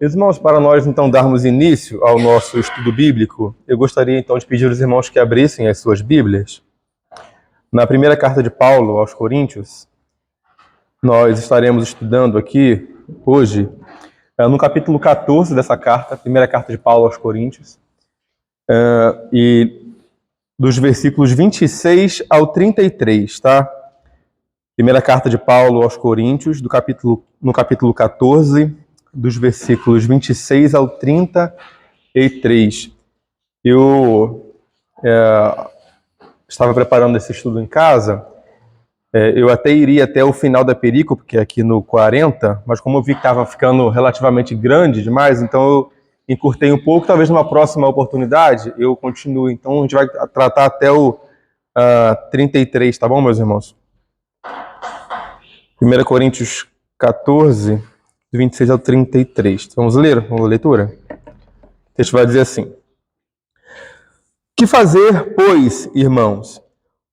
Meus irmãos, para nós então darmos início ao nosso estudo bíblico, eu gostaria então de pedir aos irmãos que abrissem as suas Bíblias. Na primeira carta de Paulo aos Coríntios, nós estaremos estudando aqui hoje, no capítulo 14 dessa carta, primeira carta de Paulo aos Coríntios, e dos versículos 26 ao 33, tá? Primeira carta de Paulo aos Coríntios, no capítulo 14, dos versículos 26 ao 33. Eu estava preparando esse estudo em casa, eu até iria até o final da perícope, que é aqui no 40, mas como eu vi que estava ficando relativamente grande demais, então eu encurtei um pouco, talvez numa próxima oportunidade eu continue. Então a gente vai tratar até o 33, tá bom, meus irmãos? 1 Coríntios 14, 26 ao 33. Vamos ler? Vamos ler a leitura? O texto vai dizer assim: Que fazer, pois, irmãos,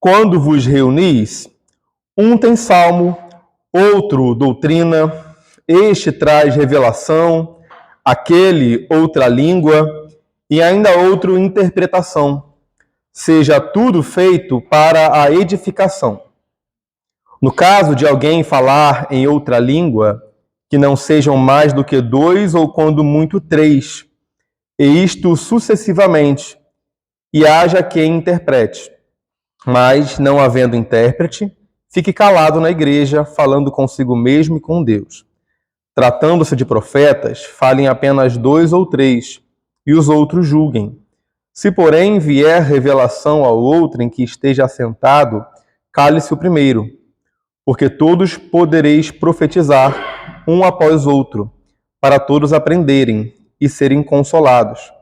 quando vos reunis? Um tem salmo, outro doutrina, este traz revelação, aquele outra língua, e ainda outro interpretação. Seja tudo feito para a edificação. No caso de alguém falar em outra língua, que não sejam mais do que 2 ou quando muito 3, e isto sucessivamente, e haja quem interprete. Mas, não havendo intérprete, fique calado na igreja, falando consigo mesmo e com Deus. Tratando-se de profetas, falem apenas 2 ou 3, e os outros julguem. Se, porém, vier revelação ao outro em que esteja assentado, cale-se o primeiro, porque todos podereis profetizar um após outro, para todos aprenderem e serem consolados.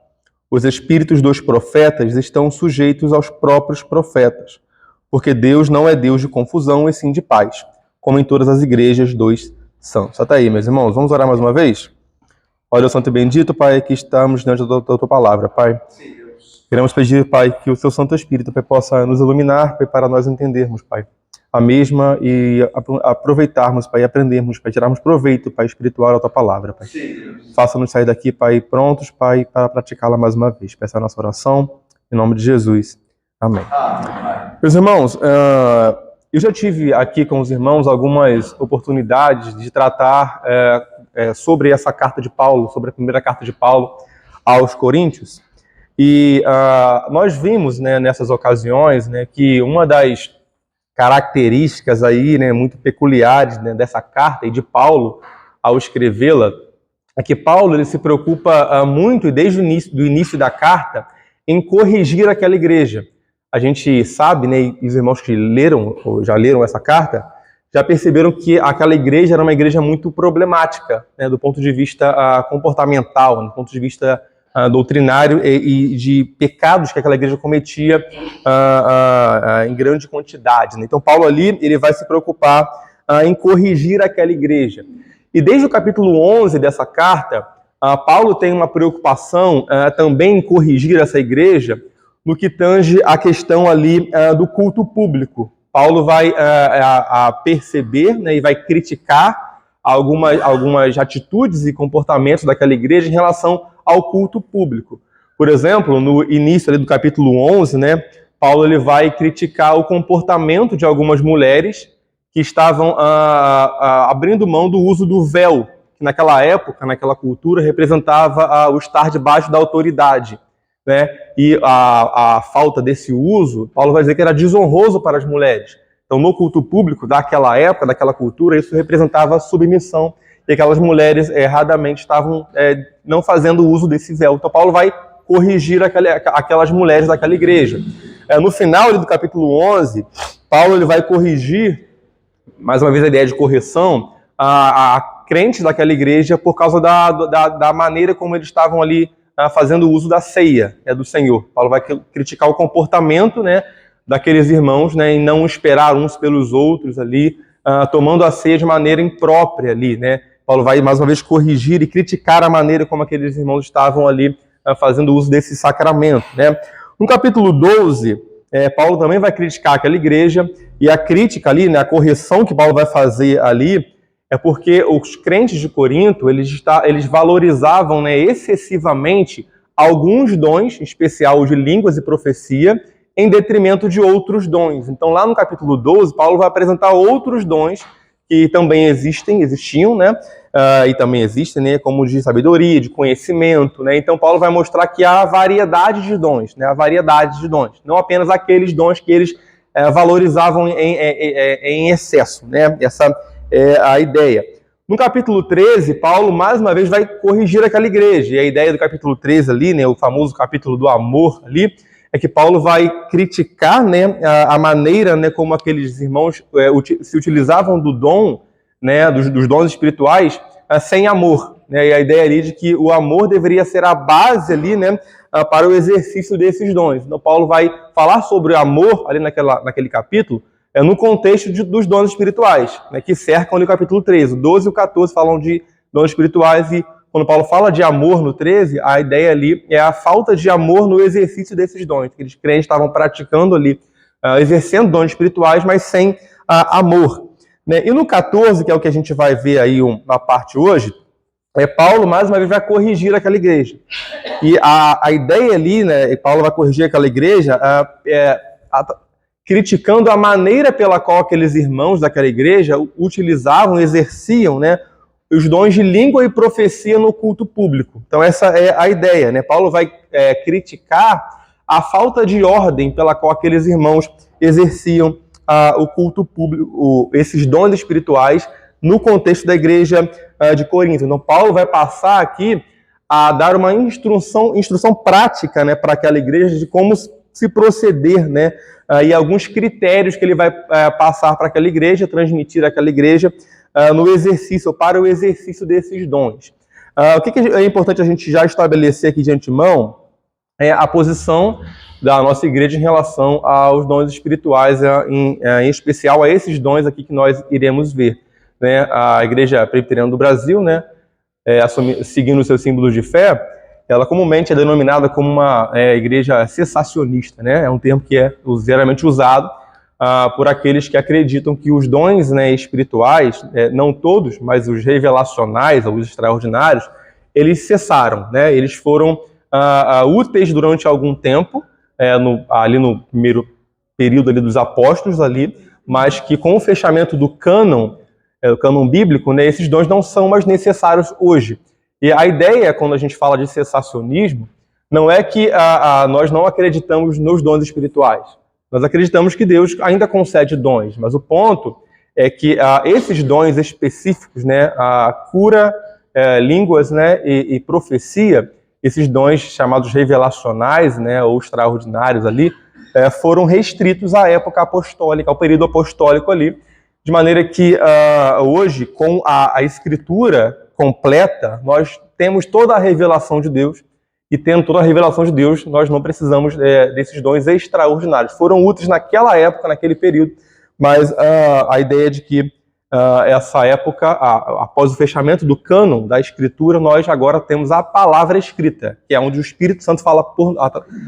Os espíritos dos profetas estão sujeitos aos próprios profetas, porque Deus não é Deus de confusão, e sim de paz, como em todas as igrejas dos santos. Até aí, meus irmãos, vamos orar mais uma vez? Olha, Santo e bendito, Pai, que estamos diante da Tua palavra, Pai. Sim, Deus. Queremos pedir, Pai, que o Seu Santo Espírito, Pai, possa nos iluminar, Pai, para nós entendermos, Pai, a mesma e aproveitarmos, Pai, e aprendermos, Pai, tirarmos proveito, Pai, espiritual da Tua palavra, Pai. Faça-nos sair daqui, Pai, prontos, Pai, para praticá-la mais uma vez. Peça a nossa oração, em nome de Jesus. Amém. Meus irmãos, eu já tive aqui com os irmãos algumas oportunidades de tratar sobre essa carta de Paulo, sobre a primeira carta de Paulo aos Coríntios, e nós vimos, né, nessas ocasiões, né, que uma das características aí, né, muito peculiares, né, dessa carta e de Paulo ao escrevê-la é que Paulo ele se preocupa muito, e desde o início da carta, em corrigir aquela igreja. A gente sabe, né, e os irmãos que leram ou já leram essa carta já perceberam que aquela igreja era uma igreja muito problemática, né, do ponto de vista comportamental, do ponto de vista doutrinário e de pecados que aquela igreja cometia em grande quantidade, né? Então Paulo ali ele vai se preocupar em corrigir aquela igreja. E desde o capítulo 11 dessa carta, Paulo tem uma preocupação também em corrigir essa igreja no que tange a questão ali do culto público. Paulo vai perceber, né, e vai criticar algumas atitudes e comportamentos daquela igreja em relação ao culto público. Por exemplo, no início ali do capítulo 11, né, Paulo ele vai criticar o comportamento de algumas mulheres que estavam abrindo mão do uso do véu, que naquela época, naquela cultura, representava o estar debaixo da autoridade, né? E a falta desse uso, Paulo vai dizer que era desonroso para as mulheres. Então, no culto público daquela época, daquela cultura, isso representava submissão, e aquelas mulheres erradamente estavam não fazendo uso desse véu. Então, Paulo vai corrigir aquelas mulheres daquela igreja. No final do capítulo 11, Paulo ele vai corrigir, mais uma vez a ideia de correção, a crentes daquela igreja por causa da maneira como eles estavam ali fazendo uso da ceia, do Senhor. Paulo vai criticar o comportamento, né, daqueles irmãos, né, em não esperar uns pelos outros ali, tomando a ceia de maneira imprópria ali, né. Paulo vai mais uma vez corrigir e criticar a maneira como aqueles irmãos estavam ali fazendo uso desse sacramento, né. No capítulo 12, Paulo também vai criticar aquela igreja, e a crítica ali, né, a correção que Paulo vai fazer ali, é porque os crentes de Corinto, eles valorizavam, né, excessivamente alguns dons, em especial de línguas e profecia, em detrimento de outros dons. Então, lá no capítulo 12, Paulo vai apresentar outros dons que também existiam, né? E também existem, né? Como de sabedoria, de conhecimento, né? Então, Paulo vai mostrar que há variedade de dons, né? Há variedade de dons. Não apenas aqueles dons que eles valorizavam em excesso, né? Essa é a ideia. No capítulo 13, Paulo, mais uma vez, vai corrigir aquela igreja. E a ideia do capítulo 13 ali, né? O famoso capítulo do amor ali, é que Paulo vai criticar, né, a maneira, né, como aqueles irmãos se utilizavam do dom, né, dos dons espirituais, sem amor. Né, e a ideia ali de que o amor deveria ser a base ali, né, para o exercício desses dons. Então Paulo vai falar sobre o amor ali naquele capítulo, no contexto dos dons espirituais, né, que cercam ali o capítulo 13. O 12 e o 14 falam de dons espirituais e quando Paulo fala de amor no 13, a ideia ali é a falta de amor no exercício desses dons. Aqueles crentes estavam praticando ali, exercendo dons espirituais, mas sem amor. Né? E no 14, que é o que a gente vai ver aí uma parte hoje, Paulo, mais uma vez, vai corrigir aquela igreja. E a ideia ali, né, Paulo vai corrigir aquela igreja criticando a maneira pela qual aqueles irmãos daquela igreja utilizavam, exerciam, né, os dons de língua e profecia no culto público. Então essa é a ideia, né? Paulo vai criticar a falta de ordem pela qual aqueles irmãos exerciam o culto público, esses dons espirituais no contexto da igreja de Corinto. Então Paulo vai passar aqui a dar uma instrução prática, né, para aquela igreja de como se proceder, né, e alguns critérios que ele vai passar para aquela igreja, transmitir àquela igreja, para o exercício desses dons. O que é importante a gente já estabelecer aqui de antemão é a posição da nossa igreja em relação aos dons espirituais, em especial a esses dons aqui que nós iremos ver. Né? A Igreja Presbiteriana do Brasil, né, seguindo os seus símbolos de fé, ela comumente é denominada como uma igreja cessacionista, né? É um termo que é geralmente usado por aqueles que acreditam que os dons, né, espirituais, não todos, mas os revelacionais, ou os extraordinários, eles cessaram, né? Eles foram úteis durante algum tempo, ali no primeiro período ali dos apóstolos, ali, mas que com o fechamento do cânon bíblico, né, esses dons não são mais necessários hoje. E a ideia, quando a gente fala de cessacionismo, não é que nós não acreditamos nos dons espirituais. Nós acreditamos que Deus ainda concede dons, mas o ponto é que esses dons específicos, né, a cura, línguas, né, e profecia, esses dons chamados revelacionais, né, ou extraordinários ali, foram restritos à época apostólica, ao período apostólico ali, de maneira que hoje, com a Escritura completa, nós temos toda a revelação de Deus. E tendo toda a revelação de Deus, nós não precisamos desses dons extraordinários. Foram úteis naquela época, naquele período, mas a ideia de que essa época, após o fechamento do cânon da Escritura, nós agora temos a palavra escrita, que é onde o Espírito Santo fala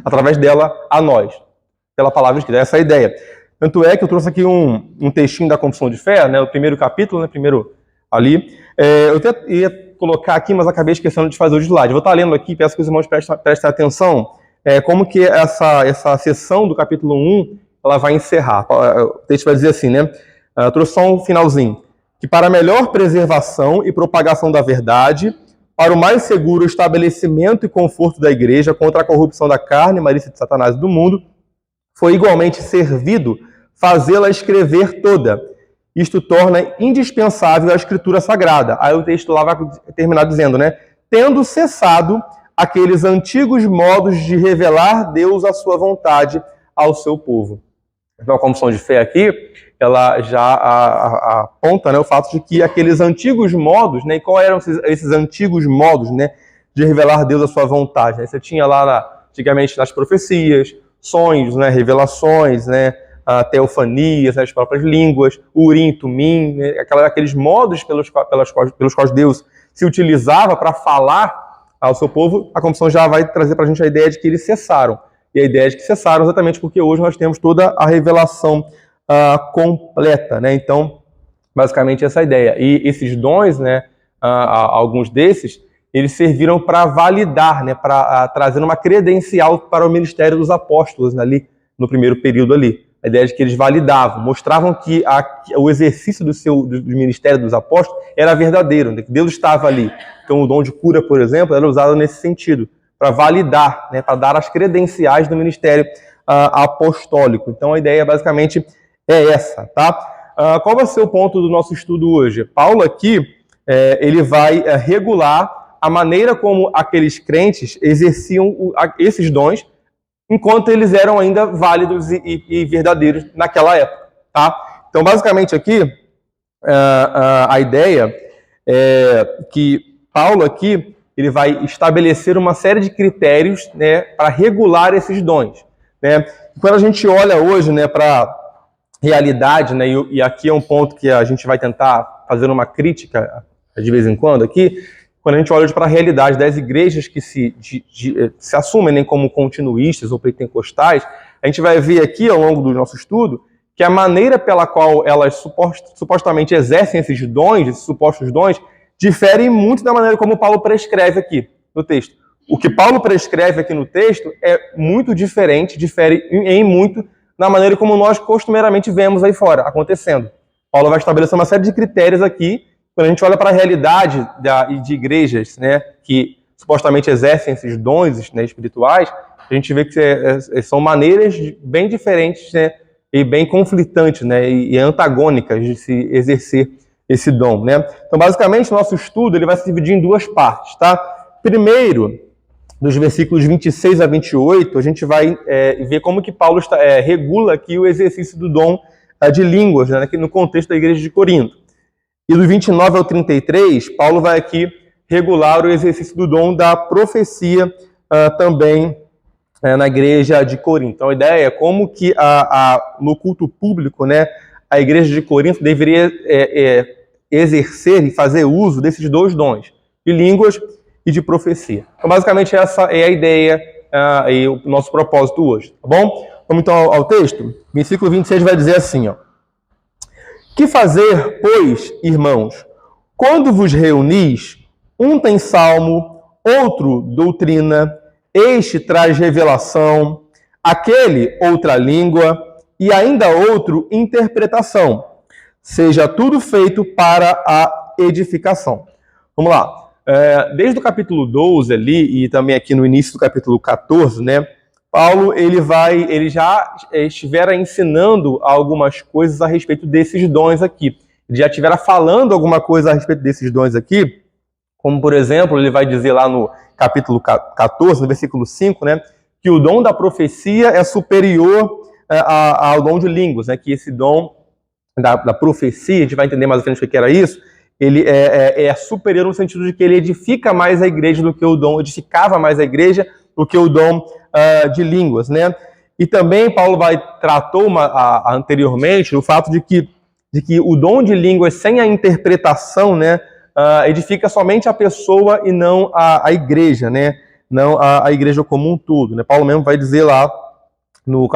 através dela a nós, pela palavra escrita. Essa é a ideia. Tanto é que eu trouxe aqui um textinho da Confissão de Fé, né, o primeiro capítulo, né, primeiro ali. Eu até ia colocar aqui, mas acabei esquecendo de fazer o slide. Vou estar lendo aqui, peço que os irmãos prestem atenção, como que essa sessão do capítulo 1, ela vai encerrar. O texto vai dizer assim, né? Trouxe só um finalzinho. Que para a melhor preservação e propagação da verdade, para o mais seguro estabelecimento e conforto da igreja contra a corrupção da carne, malícia de Satanás e do mundo, foi igualmente servido fazê-la escrever toda. Isto torna indispensável a Escritura Sagrada. Aí o texto lá vai terminar dizendo, né? Tendo cessado aqueles antigos modos de revelar Deus a sua vontade ao seu povo. Então a confissão de fé aqui, ela já aponta, né, o fato de que aqueles antigos modos, né? E quais eram esses antigos modos, né, de revelar Deus a sua vontade? Né? Você tinha lá, antigamente, nas profecias, sonhos, né, revelações, né, teofanias, né, as próprias línguas, Urim, Tumim, né, aqueles modos pelos quais Deus se utilizava para falar ao seu povo. A confissão já vai trazer para a gente a ideia de que eles cessaram. E a ideia de que cessaram exatamente porque hoje nós temos toda a revelação completa. Né? Então, Basicamente essa ideia. E esses dons, né, alguns desses, eles serviram para validar, né, para trazer uma credencial para o ministério dos apóstolos, né, ali no primeiro período ali. A ideia de que eles validavam, mostravam que o exercício do ministério dos apóstolos era verdadeiro, né, que Deus estava ali. Então o dom de cura, por exemplo, era usado nesse sentido, para validar, né, para dar as credenciais do ministério apostólico. Então a ideia basicamente é essa, tá? Qual vai ser o ponto do nosso estudo hoje? Paulo aqui, ele vai regular a maneira como aqueles crentes exerciam esses dons enquanto eles eram ainda válidos e verdadeiros naquela época, tá? Então, basicamente aqui, a ideia é que Paulo aqui, ele vai estabelecer uma série de critérios, né, para regular esses dons, né? Quando a gente olha hoje, né, para realidade, né, e aqui é um ponto que a gente vai tentar fazer uma crítica de vez em quando aqui, quando a gente olha para a realidade das igrejas que se assumem, né, como continuistas ou pentecostais, a gente vai ver aqui ao longo do nosso estudo que a maneira pela qual elas supostamente exercem esses dons, esses supostos dons, difere muito da maneira como Paulo prescreve aqui no texto. O que Paulo prescreve aqui no texto é muito diferente, difere em muito na maneira como nós costumeiramente vemos aí fora acontecendo. Paulo vai estabelecer uma série de critérios aqui. Quando a gente olha para a realidade de igrejas, né, que supostamente exercem esses dons, né, espirituais, a gente vê que são maneiras bem diferentes, né, e bem conflitantes, né, e antagônicas de se exercer esse dom, né? Então, basicamente, o nosso estudo ele vai se dividir em duas partes, tá? Primeiro, dos versículos 26 a 28, a gente vai ver como que Paulo regula aqui o exercício do dom de línguas, né, no contexto da igreja de Corinto. E do 29 ao 33, Paulo vai aqui regular o exercício do dom da profecia também na igreja de Corinto. Então a ideia é como que no culto público, né, a igreja de Corinto deveria exercer e fazer uso desses dois dons, de línguas e de profecia. Então basicamente essa é a ideia e o nosso propósito hoje, tá bom? Vamos então ao texto. Versículo 26 vai dizer assim, ó. Que fazer, pois, irmãos, quando vos reunis, um tem salmo, outro doutrina, este traz revelação, aquele outra língua, e ainda outro interpretação. Seja tudo feito para a edificação. Vamos lá. Desde o capítulo 12 ali, e também aqui no início do capítulo 14, né? Paulo, ele já estivera ensinando algumas coisas a respeito desses dons aqui. Ele já estivera falando alguma coisa a respeito desses dons aqui, como, por exemplo, ele vai dizer lá no capítulo 14, no versículo 5, né, que o dom da profecia é superior ao dom de línguas, né, que esse dom da profecia, a gente vai entender mais à frente o que era isso, ele é superior no sentido de que ele edifica mais a igreja do que o dom, edificava mais a igreja do que o dom de línguas, né? E também Paulo tratou anteriormente o fato de que o dom de línguas sem a interpretação, né, edifica somente a pessoa e não a igreja, né? Não a igreja como um todo, né? Paulo mesmo vai dizer lá no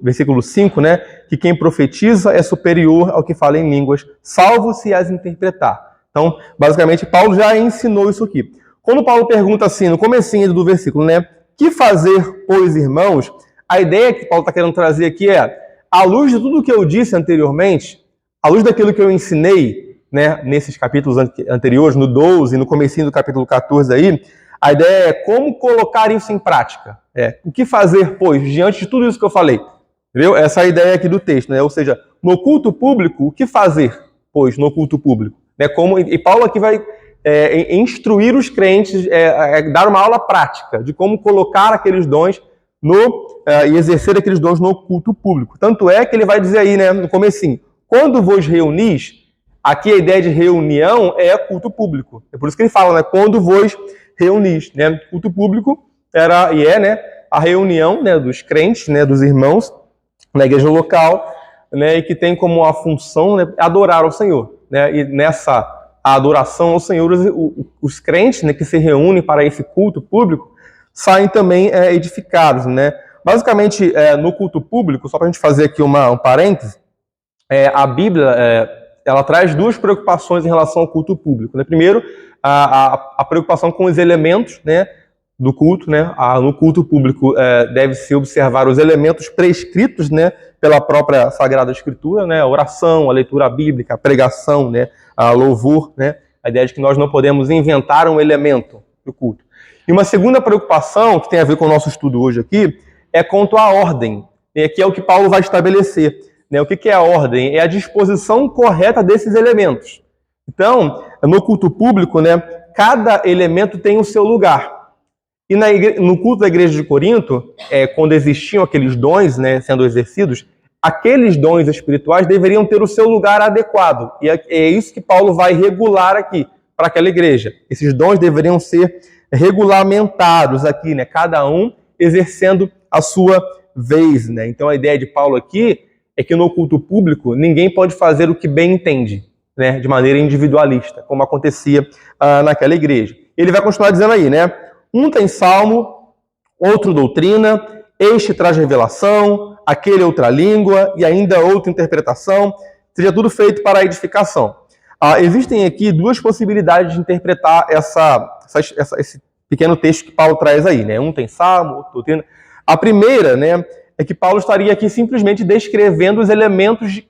versículo 5, né, que quem profetiza é superior ao que fala em línguas, salvo se as interpretar. Então, basicamente, Paulo já ensinou isso aqui. Quando Paulo pergunta assim, no comecinho do versículo, né, que fazer, pois, irmãos, a ideia que Paulo está querendo trazer aqui é, à luz de tudo que eu disse anteriormente, à luz daquilo que eu ensinei, né, nesses capítulos anteriores, no 12, no comecinho do capítulo 14 aí, a ideia é como colocar isso em prática. O que fazer, pois, diante de tudo isso que eu falei. Entendeu? Essa é a ideia aqui do texto, né? Ou seja, no culto público, o que fazer, pois, no culto público? Né? E Paulo aqui vai instruir os crentes, dar uma aula prática de como colocar aqueles dons e exercer aqueles dons no culto público. Tanto é que ele vai dizer aí, né, no comecinho, quando vos reunis, aqui a ideia de reunião é culto público. É por isso que ele fala, né, quando vos reunis, né? Culto público né, a reunião, né, dos crentes, né, dos irmãos na igreja local, né, e que tem como a função, né, adorar ao Senhor, né? E nessa adoração ao Senhor, os crentes, né, que se reúnem para esse culto público saem também edificados, né? Basicamente, no culto público, só para a gente fazer aqui um parêntese, a Bíblia ela traz duas preocupações em relação ao culto público, né? Primeiro, a preocupação com os elementos, né, do culto, né? No culto público deve-se observar os elementos prescritos, né, pela própria Sagrada Escritura, né? A oração, a leitura bíblica, a pregação, né, a louvor, né? A ideia de que nós não podemos inventar um elemento do culto. E uma segunda preocupação, que tem a ver com o nosso estudo hoje aqui, é quanto à ordem, né, que é o que Paulo vai estabelecer. Né? O que é a ordem? É a disposição correta desses elementos. Então, no culto público, né, cada elemento tem o seu lugar. E no culto da igreja de Corinto, quando existiam aqueles dons, né, sendo exercidos, aqueles dons espirituais deveriam ter o seu lugar adequado. E é isso que Paulo vai regular aqui para aquela igreja. Esses dons deveriam ser regulamentados aqui, né, cada um exercendo a sua vez. Né? Então a ideia de Paulo aqui é que no culto público ninguém pode fazer o que bem entende, né, de maneira individualista, como acontecia naquela igreja. Ele vai continuar dizendo aí, né? Um tem salmo, outro doutrina, este traz revelação, aquele outra língua e ainda outra interpretação, seja tudo feito para a edificação. Existem aqui duas possibilidades de interpretar esse pequeno texto que Paulo traz aí, né? Um tem salmo, outro doutrina. A primeira, né, é que Paulo estaria aqui simplesmente descrevendo os elementos,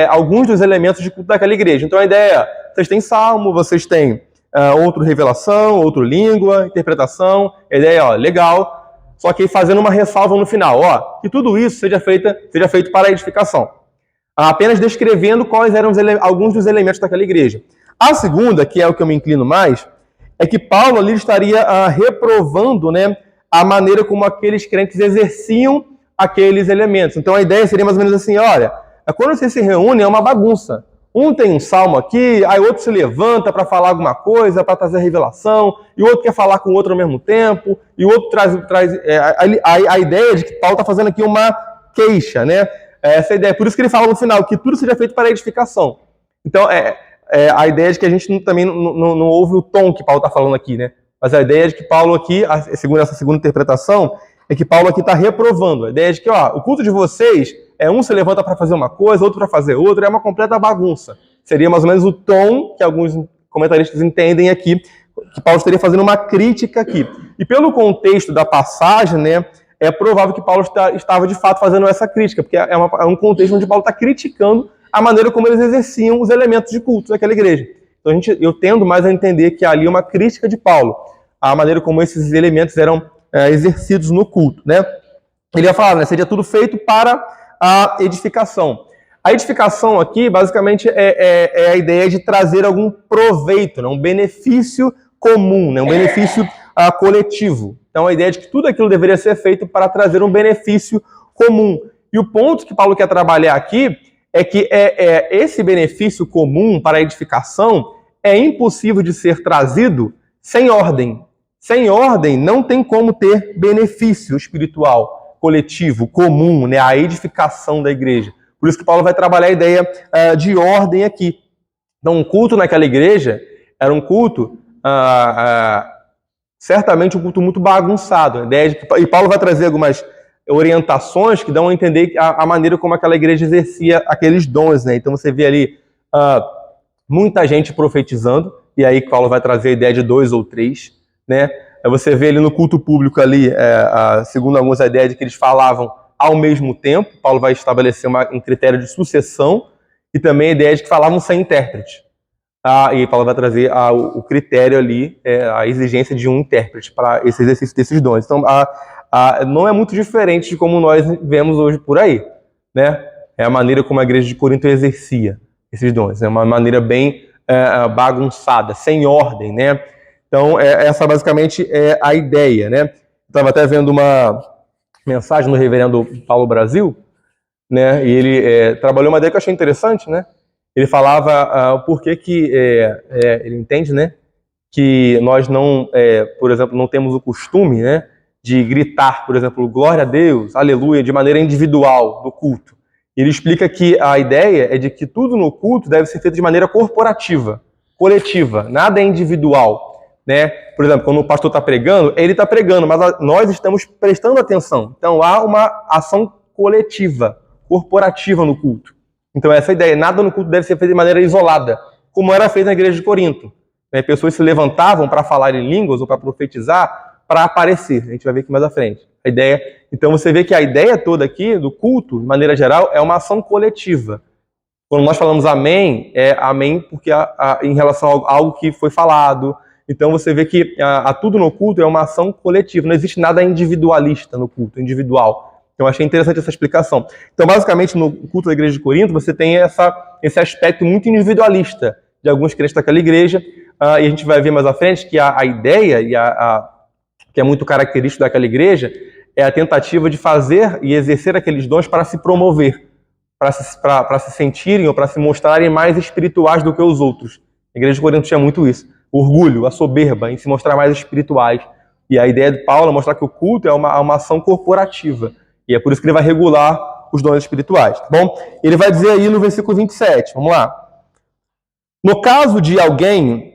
alguns dos elementos de culto daquela igreja. Então a ideia é, vocês têm salmo, vocês têm outro revelação, outro língua, interpretação. A ideia é, legal, só que fazendo uma ressalva no final, que tudo isso seja feito para a edificação. Apenas descrevendo quais eram alguns dos elementos daquela igreja. A segunda, que é o que eu me inclino mais, é que Paulo ali estaria reprovando, né, a maneira como aqueles crentes exerciam aqueles elementos. Então a ideia seria mais ou menos assim, olha, quando vocês se reúnem é uma bagunça. Um tem um salmo aqui, aí o outro se levanta para falar alguma coisa, para trazer revelação, e o outro quer falar com o outro ao mesmo tempo, e o outro traz a ideia de que Paulo está fazendo aqui uma queixa, né? Essa ideia. Por isso que ele fala no final, que tudo seja feito para a edificação. Então, a ideia de que a gente também não ouve o tom que Paulo está falando aqui, né? Mas a ideia de que Paulo aqui, segundo essa segunda interpretação, é que Paulo aqui está reprovando. A ideia de que, o culto de vocês, um se levanta para fazer uma coisa, outro para fazer outra, é uma completa bagunça. Seria mais ou menos o tom que alguns comentaristas entendem aqui, que Paulo estaria fazendo uma crítica aqui. E pelo contexto da passagem, né, é provável que Paulo estava de fato fazendo essa crítica, porque é um contexto onde Paulo está criticando a maneira como eles exerciam os elementos de culto daquela igreja. Então eu tendo mais a entender que ali é uma crítica de Paulo, a maneira como esses elementos eram exercidos no culto, né? Ele ia falar, né, seria tudo feito para a edificação. A edificação aqui, basicamente, é a ideia de trazer algum proveito, né, um benefício comum, né, um benefício coletivo. Então, a ideia de que tudo aquilo deveria ser feito para trazer um benefício comum. E o ponto que Paulo quer trabalhar aqui é que esse benefício comum para a edificação é impossível de ser trazido sem ordem. Sem ordem, não tem como ter benefício espiritual, coletivo, comum, né, a edificação da igreja. Por isso que Paulo vai trabalhar a ideia de ordem aqui. Então, um culto naquela igreja era um culto, certamente um culto muito bagunçado. A ideia de que, e Paulo vai trazer algumas orientações que dão a entender a maneira como aquela igreja exercia aqueles dons. Né? Então, você vê ali muita gente profetizando, e aí Paulo vai trazer a ideia de 2 ou 3, né? Você vê ali no culto público ali, segundo alguns, a ideia de que eles falavam ao mesmo tempo. Paulo vai estabelecer um critério de sucessão e também a ideia de que falavam sem intérprete. E Paulo vai trazer o critério ali, a exigência de um intérprete para esse exercício desses dons. Então, não é muito diferente de como nós vemos hoje por aí, né? É a maneira como a igreja de Corinto exercia esses dons. É uma maneira bem bagunçada, sem ordem, né? Então, essa basicamente é a ideia, né? Estava até vendo uma mensagem do reverendo Paulo Brasil, né? E ele trabalhou uma ideia que eu achei interessante, né? Ele falava por que ele entende, né? Que nós não, por exemplo, não temos o costume, né? De gritar, por exemplo, glória a Deus, aleluia, de maneira individual do culto. Ele explica que a ideia é de que tudo no culto deve ser feito de maneira corporativa, coletiva, nada é individual. Né? Por exemplo, quando o pastor está pregando, ele está pregando, mas nós estamos prestando atenção. Então, há uma ação coletiva, corporativa no culto. Então essa é a ideia. Nada no culto deve ser feito de maneira isolada, como era feito na igreja de Corinto. Pessoas se levantavam para falar em línguas ou para profetizar, para aparecer. A gente vai ver aqui mais à frente. A ideia. Então você vê que a ideia toda aqui do culto, de maneira geral, é uma ação coletiva. Quando nós falamos amém, é amém porque em relação a algo que foi falado. Então você vê que tudo no culto é uma ação coletiva. Não existe nada individualista no culto, individual. Então eu achei interessante essa explicação. Então basicamente no culto da igreja de Corinto você tem esse aspecto muito individualista de alguns crentes daquela igreja. E a gente vai ver mais à frente que a ideia, que é muito característico daquela igreja, é a tentativa de fazer e exercer aqueles dons para se promover, para se sentirem ou para se mostrarem mais espirituais do que os outros. A igreja de Corinto tinha muito isso. O orgulho, a soberba em se mostrar mais espirituais. E a ideia de Paulo é mostrar que o culto é uma ação corporativa. E é por isso que ele vai regular os dons espirituais. Tá bom? Ele vai dizer aí no versículo 27, vamos lá. No caso de alguém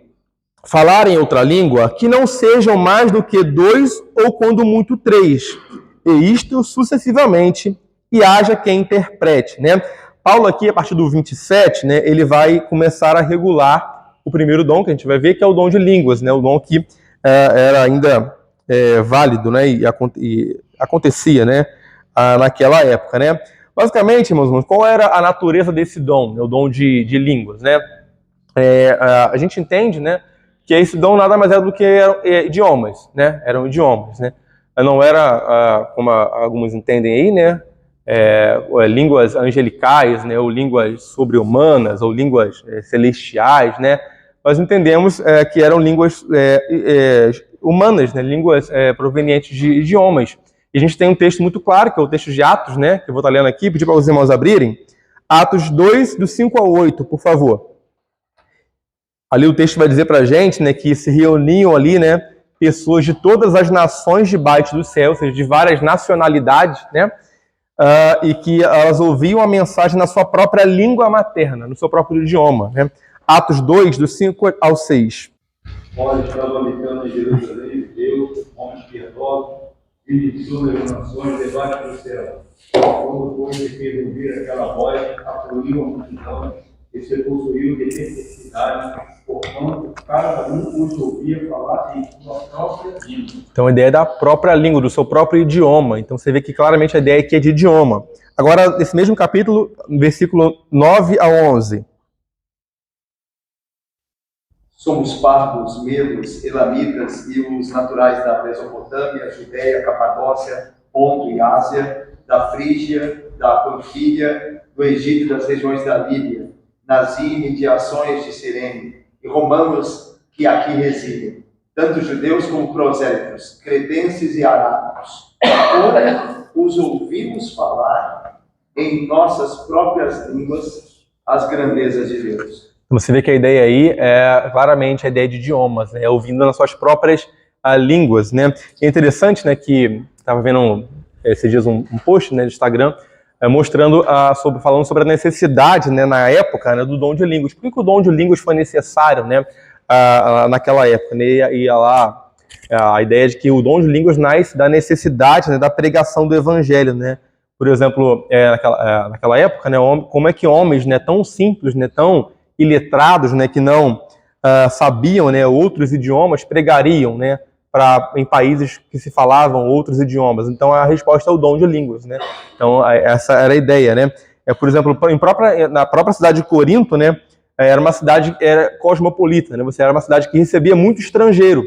falar em outra língua, que não sejam mais do que 2 ou quando muito 3, e isto sucessivamente, e haja quem interprete, né? Paulo aqui, a partir do 27, né, ele vai começar a regular o primeiro dom, que a gente vai ver, que é o dom de línguas, né? O dom que era ainda válido, né? E acontecia, né? Naquela época, né? Basicamente, irmãos, qual era a natureza desse dom, né? O dom de línguas, né? A gente entende, né, que esse dom nada mais era do que idiomas, né? Eram idiomas, né? Não era, como alguns entendem aí, né? Línguas angelicais, né? Ou línguas sobre-humanas, ou línguas celestiais, né? Nós entendemos que eram línguas humanas, né? Línguas provenientes de idiomas. E a gente tem um texto muito claro, que é o texto de Atos, né? Que eu vou estar lendo aqui, pedir para os irmãos abrirem. Atos 2, do 5 ao 8, por favor. Ali o texto vai dizer para a gente, né, que se reuniam ali, né, pessoas de todas as nações debaixo do céu, ou seja, de várias nacionalidades, né, e que elas ouviam a mensagem na sua própria língua materna, no seu próprio idioma. Né? Atos 2, do 5 ao 6. Olha, estava habitando em Jerusalém, Deus, homens piedosos, e de suas nações debaixo do céu. Quando foi que fez ouvir aquela voz, afluiu a multidão e se possuiu de necessidade, porquanto cada um os ouvia falar em sua própria língua. Então a ideia é da própria língua, do seu próprio idioma. Então você vê que claramente a ideia aqui é de idioma. Agora, nesse mesmo capítulo, versículo 9 a 11. Somos pardos, medos, elamitas e os naturais da Mesopotâmia, Judéia, Capadócia, Ponto e Ásia, da Frígia, da Panfília, do Egito e das regiões da Líbia, nas imediações de Cirene, e romanos que aqui residem, tanto judeus como prosélitos, cretenses e arábicos. Como os ouvimos falar em nossas próprias línguas as grandezas de Deus. Você vê que a ideia aí é claramente a ideia de idiomas, né? Ouvindo nas suas próprias línguas, né? É interessante, né, que estava vendo esses dias um post, né, do Instagram, mostrando, falando sobre a necessidade, né, na época, né, do dom de línguas. Por que o dom de línguas foi necessário, né, naquela época? Né? E lá a ideia de que o dom de línguas nasce da necessidade, né, da pregação do evangelho, né? Por exemplo, naquela época, né, como é que homens, né, tão simples, né, tão iletrados, né, que não sabiam, né, outros idiomas, pregariam, né, em países que se falavam outros idiomas. Então a resposta é o dom de línguas, né? Então essa era a ideia, né? Por exemplo, na própria cidade de Corinto, né, era uma cidade cosmopolita, né? Você era uma cidade que recebia muito estrangeiro.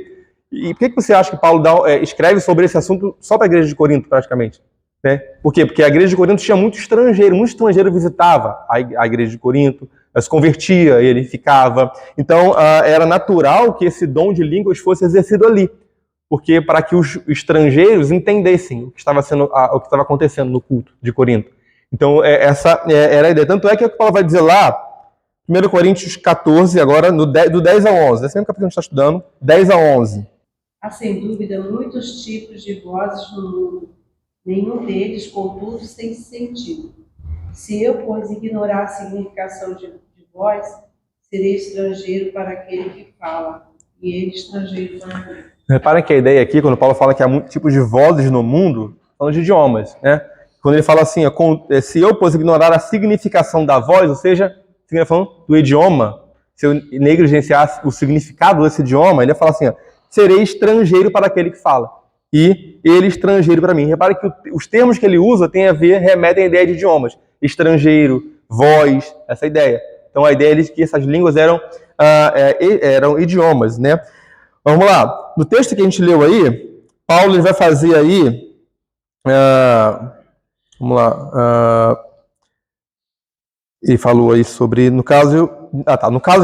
E por que você acha que Paulo escreve sobre esse assunto só para a igreja de Corinto, praticamente? Né? Por quê? Porque a igreja de Corinto tinha muito estrangeiro visitava a igreja de Corinto, se convertia, ele ficava. Então era natural que esse dom de línguas fosse exercido ali. Porque para que os estrangeiros entendessem o que estava acontecendo no culto de Corinto. Então, essa era a ideia. Tanto é que o que Paulo vai dizer lá, 1 Coríntios 14, agora, do 10 ao 11. Esse mesmo capítulo que a gente está estudando, 10 a 11. Há, sem dúvida, muitos tipos de vozes no mundo. Nenhum deles, contudo, tem sentido. Se eu, pois, ignorar a significação de voz, serei estrangeiro para aquele que fala, e ele estrangeiro para mim. Reparem que a ideia aqui, quando Paulo fala que há muitos tipos de vozes no mundo, falando de idiomas, né? quando ele fala assim, se eu, pois, ignorar a significação da voz, ou seja, ele falando do idioma, se eu negligenciar o significado desse idioma, ele fala assim, serei estrangeiro para aquele que fala, e ele estrangeiro para mim. Repare que os termos que ele usa remetem à ideia de idiomas. Estrangeiro, voz, essa ideia. Então a ideia é que essas línguas eram idiomas, né? Vamos lá. No texto que a gente leu aí, Paulo ele vai fazer aí... vamos lá. Ele falou aí sobre, no caso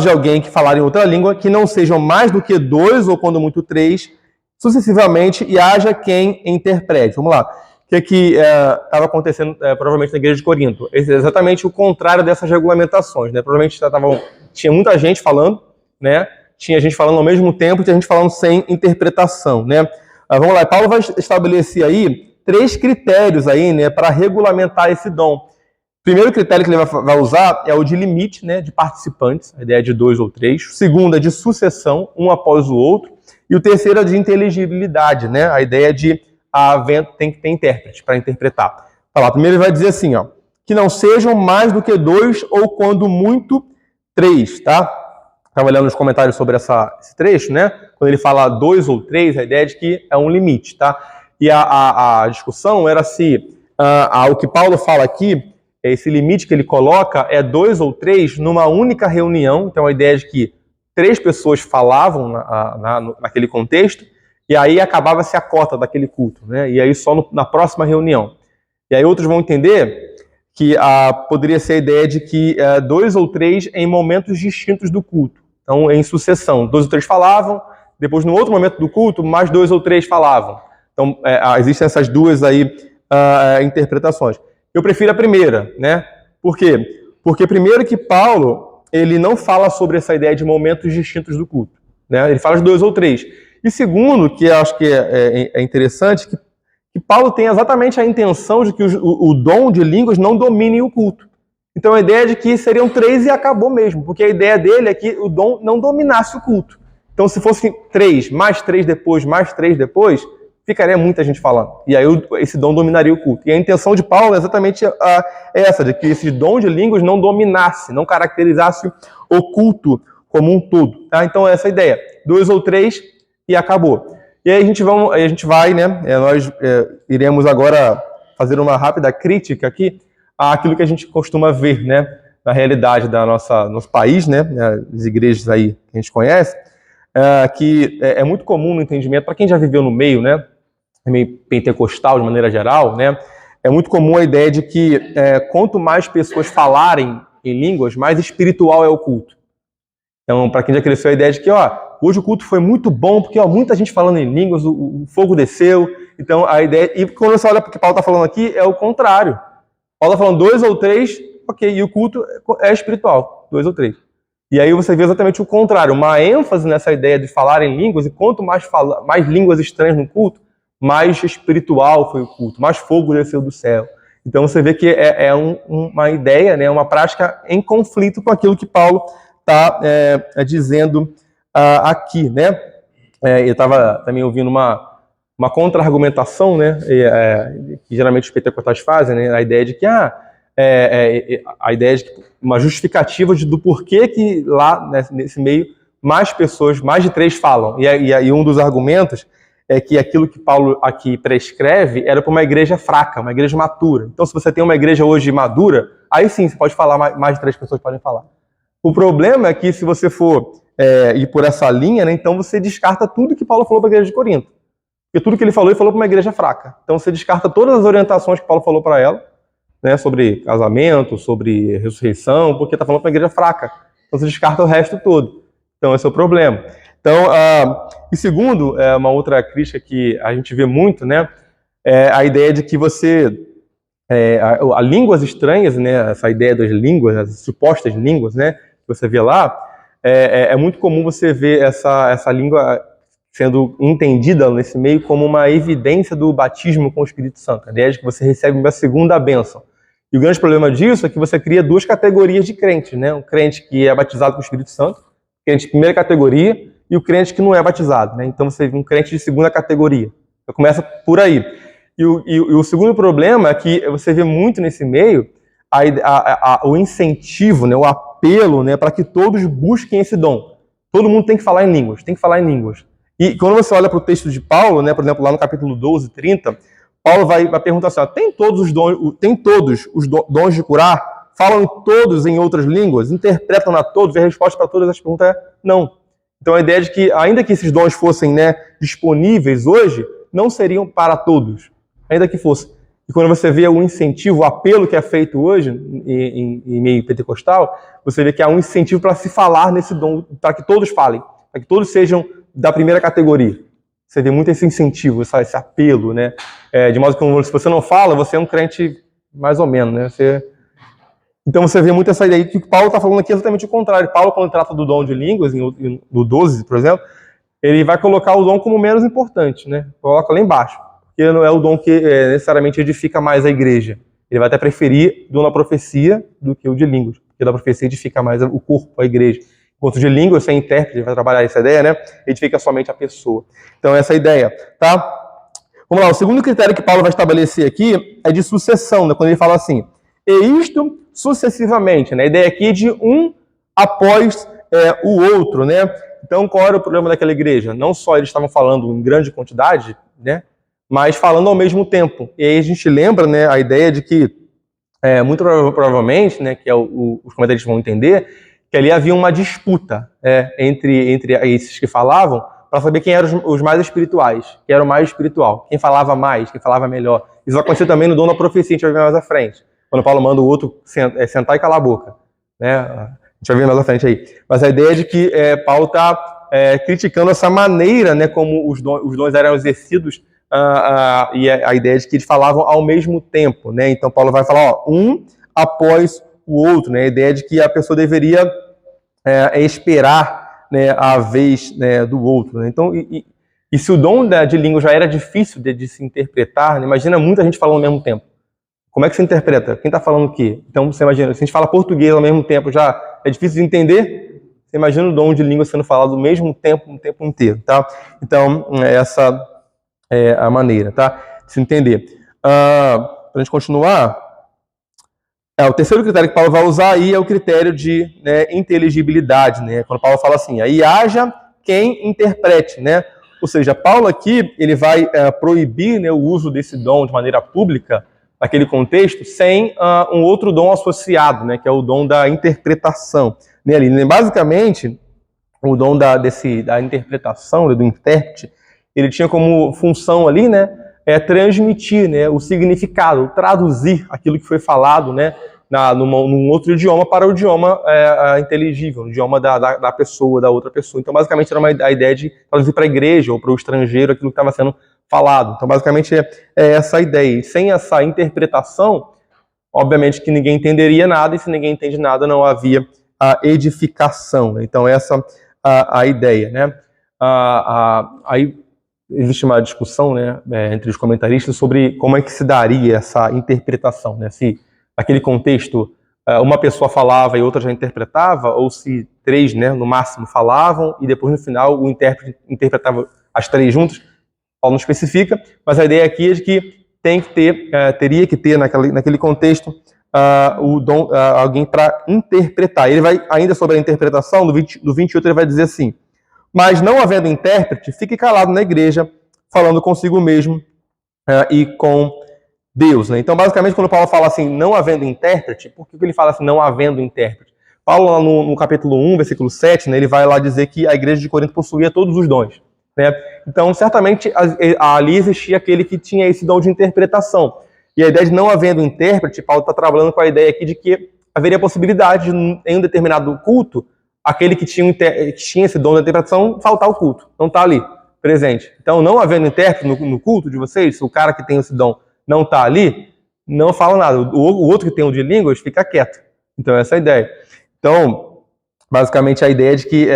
de alguém que falar em outra língua, que não sejam mais do que 2 ou quando muito 3, sucessivamente, e haja quem interprete. Vamos lá. O que estava acontecendo provavelmente na igreja de Corinto? É exatamente o contrário dessas regulamentações, né? Provavelmente tinha muita gente falando, né? Tinha gente falando ao mesmo tempo, tinha gente falando sem interpretação, né? Vamos lá. Paulo vai estabelecer aí 3 critérios aí, né, para regulamentar esse dom. O primeiro critério que ele vai usar é o de limite, né, de participantes, a ideia de 2 ou 3. O segundo é de sucessão, um após o outro. E o terceiro é de inteligibilidade, né, a ideia de tem que ter intérprete para interpretar. Primeiro ele vai dizer assim, que não sejam mais do que 2 ou quando muito 3, tá? Estava olhando nos comentários sobre esse trecho, né? Quando ele fala 2 ou 3, a ideia é de que é um limite, tá? E a discussão era se o que Paulo fala aqui, esse limite que ele coloca é 2 ou 3 numa única reunião. Então a ideia é de que 3 pessoas falavam naquele contexto, e aí acabava-se a cota daquele culto, né? E aí só na próxima reunião. E aí outros vão entender que poderia ser a ideia de que 2 ou 3 em momentos distintos do culto. Então, em sucessão, 2 ou 3 falavam, depois no outro momento do culto, mais 2 ou 3 falavam. Então, existem essas duas aí interpretações. Eu prefiro a primeira, né? Por quê? Porque primeiro que Paulo, ele não fala sobre essa ideia de momentos distintos do culto, né? Ele fala de 2 ou 3. E segundo, que eu acho que é interessante, que Paulo tem exatamente a intenção de que o dom de línguas não domine o culto. Então a ideia é de que seriam 3 e acabou mesmo, porque a ideia dele é que o dom não dominasse o culto. Então se fosse 3, mais 3 depois, mais 3 depois, ficaria muita gente falando. E aí esse dom dominaria o culto. E a intenção de Paulo é exatamente essa, de que esse dom de línguas não dominasse, não caracterizasse o culto como um todo. Tá? Então essa é a ideia. 2 ou 3 e acabou. E aí a gente vai, né? Nós iremos agora fazer uma rápida crítica aqui àquilo que a gente costuma ver, né? Na realidade do nosso país, né? As igrejas aí que a gente conhece, que é muito comum no entendimento, para quem já viveu no meio, né? Meio pentecostal de maneira geral, né? É muito comum a ideia de que quanto mais pessoas falarem em línguas, mais espiritual é o culto. Então, para quem já cresceu, a ideia de que, hoje o culto foi muito bom, porque muita gente falando em línguas, o fogo desceu. Então, a ideia... E quando você olha para o que Paulo está falando aqui, é o contrário. Paulo está falando 2 ou 3, ok, e o culto é espiritual, 2 ou 3. E aí você vê exatamente o contrário, uma ênfase nessa ideia de falar em línguas, e quanto mais línguas estranhas no culto, mais espiritual foi o culto, mais fogo desceu do céu. Então você vê que uma ideia, né, uma prática em conflito com aquilo que Paulo está dizendo aqui, né? Eu estava também ouvindo uma contra-argumentação, né? Que geralmente os pentecostais fazem, né? A ideia de que a ideia de que uma justificativa do porquê que lá nesse meio mais pessoas, mais de 3 falam. E um dos argumentos é que aquilo que Paulo aqui prescreve era para uma igreja fraca, uma igreja matura. Então, se você tem uma igreja hoje madura, aí sim você pode falar, mais de 3 pessoas podem falar. O problema é que se você for ir por essa linha, né, então você descarta tudo que Paulo falou para a igreja de Corinto. Porque tudo que ele falou para uma igreja fraca. Então você descarta todas as orientações que Paulo falou para ela, né, sobre casamento, sobre ressurreição, porque está falando para uma igreja fraca. Então você descarta o resto todo. Então esse é o problema. Então, e segundo, uma outra crítica que a gente vê muito, né, é a ideia de que você... a línguas estranhas, né, essa ideia das línguas, as supostas línguas, né, que você vê lá, é muito comum você ver essa língua sendo entendida nesse meio como uma evidência do batismo com o Espírito Santo. A ideia de que você recebe uma segunda bênção. E o grande problema disso é que você cria 2 categorias de crentes, né? Um crente que é batizado com o Espírito Santo, crente de primeira categoria, e o crente que não é batizado, né? Então você vê um crente de segunda categoria. Então começa por aí. o segundo problema é que você vê muito nesse meio o incentivo, né, o apelo, né, para que todos busquem esse dom. Todo mundo tem que falar em línguas, tem que falar em línguas. E quando você olha para o texto de Paulo, né, por exemplo, lá no capítulo 12, 30, Paulo vai perguntar assim, ó, tem todos os dons de curar? Falam todos em outras línguas? Interpretam a todos? E a resposta para todas as perguntas é não. Então a ideia é de que, ainda que esses dons fossem, né, disponíveis hoje, não seriam para todos, ainda que fosse. E quando você vê o incentivo, o apelo que é feito hoje em meio pentecostal, você vê que há um incentivo para se falar nesse dom, para que todos falem, para que todos sejam da primeira categoria. Você vê muito esse incentivo, esse apelo, né? De modo que se você não fala, você é um crente mais ou menos, né? Então você vê muito essa ideia que o Paulo está falando aqui é exatamente o contrário. Paulo, quando trata do dom de línguas, no 12, por exemplo, ele vai colocar o dom como menos importante, né? Coloca lá embaixo, porque não é o dom que necessariamente edifica mais a igreja. Ele vai até preferir o dom da profecia do que o de línguas, porque da profecia edifica mais o corpo, a igreja. Enquanto de língua, você é intérprete, vai trabalhar essa ideia, né? Edifica somente a pessoa. Então, essa é a ideia, tá? Vamos lá, o segundo critério que Paulo vai estabelecer aqui é de sucessão, né? Quando ele fala assim, e isto sucessivamente, né? A ideia aqui é de um após o outro, né? Então, qual era o problema daquela igreja? Não só eles estavam falando em grande quantidade, né? Mas falando ao mesmo tempo. E aí a gente lembra, né, a ideia de que, muito provavelmente, né, que os comentaristas vão entender, que ali havia uma disputa entre esses que falavam para saber quem eram os mais espirituais, quem era o mais espiritual, quem falava mais, quem falava melhor. Isso vai acontecer também no dom da profecia, a gente vai ver mais à frente, quando Paulo manda o outro sentar e calar a boca. Né? A gente vai ver mais à frente aí. Mas a ideia é de que Paulo está criticando essa maneira, né, como os dons eram exercidos, e a ideia de que eles falavam ao mesmo tempo. Né? Então Paulo vai falar, um após o outro, né? A ideia de que a pessoa deveria esperar, né, a vez, né, do outro. Né? Então, e se o dom de língua já era difícil de se interpretar, né? Imagina muita gente falando ao mesmo tempo. Como é que se interpreta? Quem está falando o quê? Então, você imagina, se a gente fala português ao mesmo tempo, já é difícil de entender? Você imagina o dom de língua sendo falado ao mesmo tempo, o tempo inteiro, tá? Então, essa é a maneira, tá? De se entender. Para a gente continuar, o terceiro critério que Paulo vai usar aí é o critério de inteligibilidade, né? Quando Paulo fala assim, aí haja quem interprete, né? Ou seja, Paulo aqui, ele vai proibir, né, o uso desse dom de maneira pública, naquele contexto, sem um outro dom associado, né, que é o dom da interpretação. Né, ali, basicamente, o dom da interpretação, do intérprete, ele tinha como função ali, né, transmitir, né, o significado, traduzir aquilo que foi falado, né, num outro idioma para o idioma inteligível, o idioma da pessoa, da outra pessoa. Então, basicamente, era a ideia de traduzir para a igreja ou para o estrangeiro aquilo que estava sendo falado. Então, basicamente, é essa a ideia. E sem essa interpretação, obviamente que ninguém entenderia nada, e se ninguém entende nada, não havia a edificação. Né? Então, essa a ideia. Né? Aí existe uma discussão, né, entre os comentaristas sobre como é que se daria essa interpretação. Né? Se naquele contexto uma pessoa falava e outra já interpretava, ou se três, né, no máximo, falavam, e depois, no final, o intérprete interpretava as três juntas. Paulo não especifica, mas a ideia aqui é de que teria que ter naquele contexto o dom, alguém para interpretar. Ele vai, ainda sobre a interpretação, do 28 ele vai dizer assim, mas não havendo intérprete, fique calado na igreja, falando consigo mesmo e com Deus. Né? Então, basicamente, quando Paulo fala assim, não havendo intérprete, por que ele fala assim, não havendo intérprete? Paulo, lá no capítulo 1, versículo 7, né, ele vai lá dizer que a igreja de Corinto possuía todos os dons. Né? Então, certamente, ali existia aquele que tinha esse dom de interpretação. E a ideia de não havendo intérprete, Paulo está trabalhando com a ideia aqui de que haveria possibilidade de, em um determinado culto, aquele que tinha esse dom de interpretação faltar o culto, não está ali, presente. Então, não havendo intérprete no culto de vocês, se o cara que tem esse dom não está ali, não fala nada. O outro que tem o de línguas fica quieto. Então, essa é a ideia. Então, basicamente, a ideia de que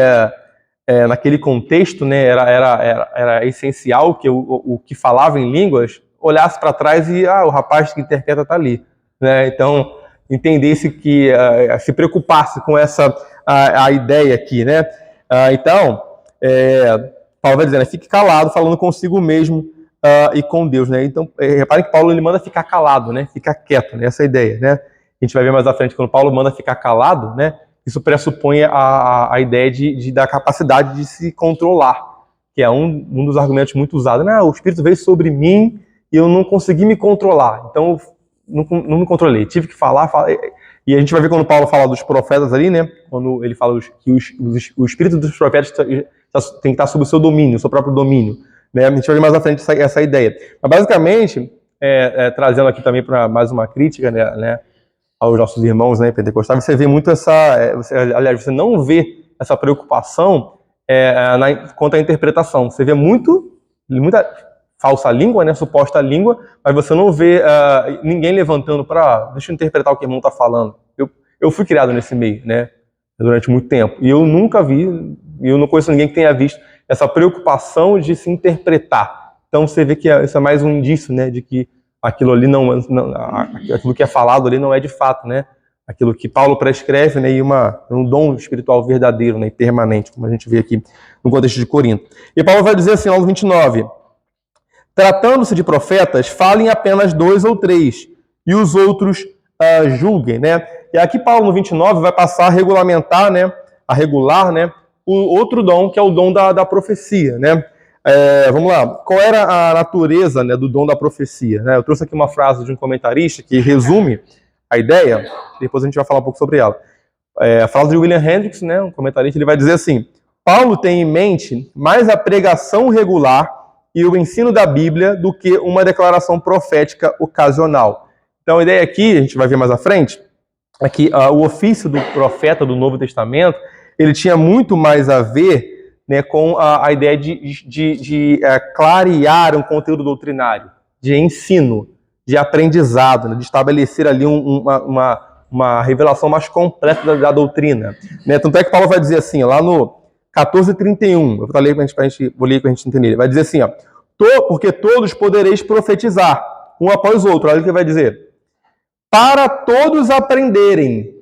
naquele contexto, né, era essencial que o que falava em línguas olhasse para trás e o rapaz que interpreta está ali. Né? Então, entendesse que se preocupasse com essa a ideia aqui. Né? Então, Paulo vai dizendo, fique calado, falando consigo mesmo e com Deus, né? Então, reparem que Paulo ele manda ficar calado, né? Ficar quieto, né? Essa é a ideia, né? A gente vai ver mais à frente, quando Paulo manda ficar calado, né? Isso pressupõe a ideia da capacidade de se controlar, que é um dos argumentos muito usados. Não, o Espírito veio sobre mim e eu não consegui me controlar. Então, não me controlei. Tive que falar. E a gente vai ver quando Paulo fala dos profetas ali, né? Quando ele fala que o Espírito dos profetas tem que estar sob o seu domínio, o seu próprio domínio. Né? A gente vai ver mais à frente essa ideia. Mas, basicamente, trazendo aqui também para mais uma crítica, né, aos nossos irmãos, né, pentecostais, você vê muito aliás, você não vê essa preocupação quanto à interpretação. Você vê muita falsa língua, né, suposta língua, mas você não vê ninguém levantando para deixa eu interpretar o que o irmão está falando. Eu fui criado nesse meio, né, durante muito tempo, e eu nunca vi, eu não conheço ninguém que tenha visto essa preocupação de se interpretar. Então você vê que isso é mais um indício, né, de que aquilo ali aquilo que é falado ali não é de fato, né, aquilo que Paulo prescreve, né, e um dom espiritual verdadeiro, né, e permanente, como a gente vê aqui no contexto de Corinto. E Paulo vai dizer assim, no 29, tratando-se de profetas, falem apenas 2 ou 3, e os outros julguem, né. E aqui Paulo, no 29, vai passar a regulamentar, né, a regular, né, o outro dom, que é o dom da profecia, né. Vamos lá, qual era a natureza, né, do dom da profecia? Né? Eu trouxe aqui uma frase de um comentarista que resume a ideia, depois a gente vai falar um pouco sobre ela. A frase de William Hendricks, né, um comentarista, ele vai dizer assim: Paulo tem em mente mais a pregação regular e o ensino da Bíblia do que uma declaração profética ocasional. Então a ideia aqui, a gente vai ver mais à frente, é que o ofício do profeta do Novo Testamento, ele tinha muito mais a ver, né, com a ideia de clarear um conteúdo doutrinário, de ensino, de aprendizado, né, de estabelecer ali uma revelação mais completa da doutrina. Né? Tanto é que Paulo vai dizer assim, lá no 14:31, eu vou ler para a gente entender, vai dizer assim, ó, porque todos podereis profetizar, um após o outro. Olha o que vai dizer. Para todos aprenderem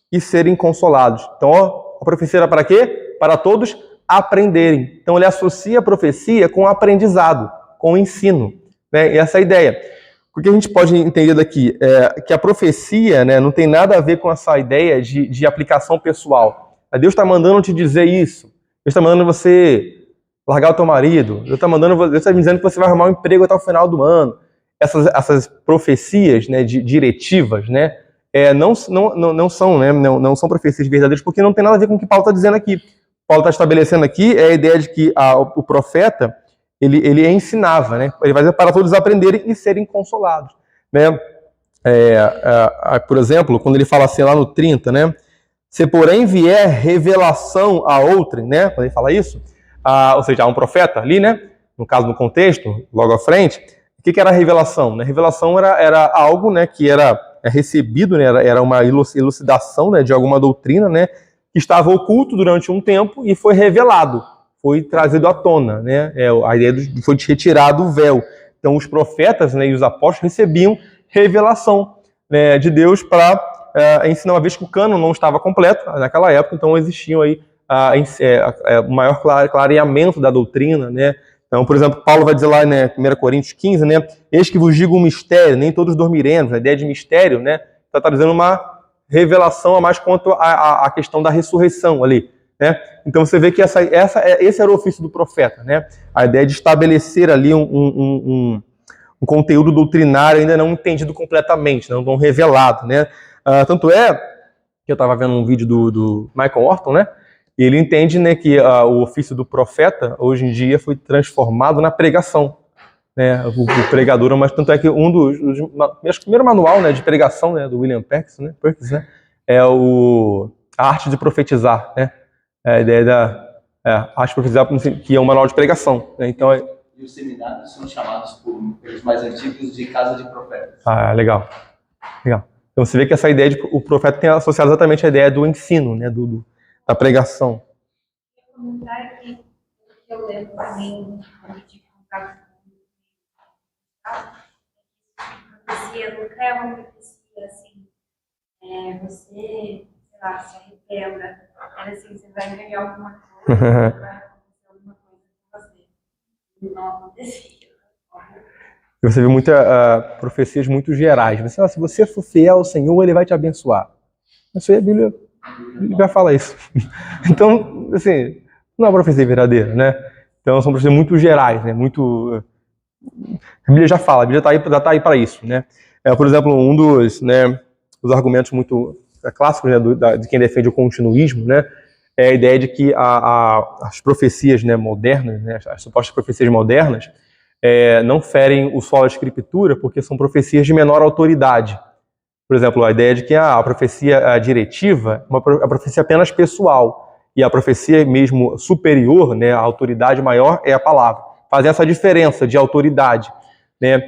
e serem consolados. Então, ó, a profecia era para quê? Para todos aprenderem. Então, ele associa a profecia com o aprendizado, com o ensino. Né? E essa é a ideia. O que a gente pode entender daqui é que a profecia, né, não tem nada a ver com essa ideia de aplicação pessoal. Deus está mandando te dizer isso. Deus está mandando você largar o teu marido. Deus está me dizendo que você vai arrumar um emprego até o final do ano. Essas profecias, né, diretivas, né, não são, né, não são profecias verdadeiras, porque não tem nada a ver com o que Paulo está dizendo aqui. Paulo está estabelecendo aqui a ideia de que o profeta ele ensinava, né? Ele vai dizer para todos aprenderem e serem consolados, né? Por exemplo, quando ele fala assim lá no 30, né? Se porém vier revelação a outrem, né? Quando ele fala isso, ou seja, há um profeta ali, né? No caso, no contexto, logo à frente, o que era a revelação? Né? Revelação era algo, né, que era recebido, né? Era uma elucidação, né, de alguma doutrina, né? Que estava oculto durante um tempo e foi revelado, foi trazido à tona, né? A ideia foi retirado o véu. Então, os profetas, né, e os apóstolos recebiam revelação, né, de Deus para ensinar, uma vez que o cânon não estava completo naquela época, então existiam aí o maior clareamento da doutrina, né? Então, por exemplo, Paulo vai dizer lá, né, 1 Coríntios 15, né? Eis que vos digo um mistério, nem todos dormiremos. A ideia de mistério, né? Está trazendo uma revelação a mais quanto à questão da ressurreição ali, né? Então você vê que esse era o ofício do profeta, né? A ideia de estabelecer ali um conteúdo doutrinário ainda não entendido completamente, não revelado, né? Tanto é que eu estava vendo um vídeo do Michael Orton, né? E ele entende, né, que o ofício do profeta hoje em dia foi transformado na pregação. Né, o pregador, mas tanto é que acho que o primeiro manual, né, de pregação, né, do William Perkins, né, é a arte de profetizar, né, a ideia da arte de profetizar, que é um manual de pregação. Né, então, E os seminários são chamados pelos mais antigos de casa de profetas. Legal. Então você vê que essa ideia de o profeta tem associado exatamente a ideia do ensino, né, da pregação. Um comentário que eu lembro também, quando eu tive contato profecia nunca é uma profecia assim, você, sei lá, se arrependa, era assim, você vai ganhar alguma coisa, vai acontecer alguma coisa com você. Não acontecia. E você vê profecias muito gerais. Você fala, se você for fiel ao Senhor, Ele vai te abençoar. Isso aí a Bíblia já fala isso. Então, assim, não é uma profecia verdadeira, né? Então, são profecias muito gerais, né? Muito... A Bíblia já fala, a Bíblia já tá aí para isso, né? Por exemplo, um dos argumentos muito clássicos, né, de quem defende o continuismo, né, é a ideia de que as profecias, né, modernas, né, as supostas profecias modernas, não ferem o solo da Escritura porque são profecias de menor autoridade. Por exemplo, a ideia de que a profecia diretiva é a profecia apenas pessoal e a profecia mesmo superior, né, a autoridade maior é a palavra. Fazem essa diferença de autoridade, né?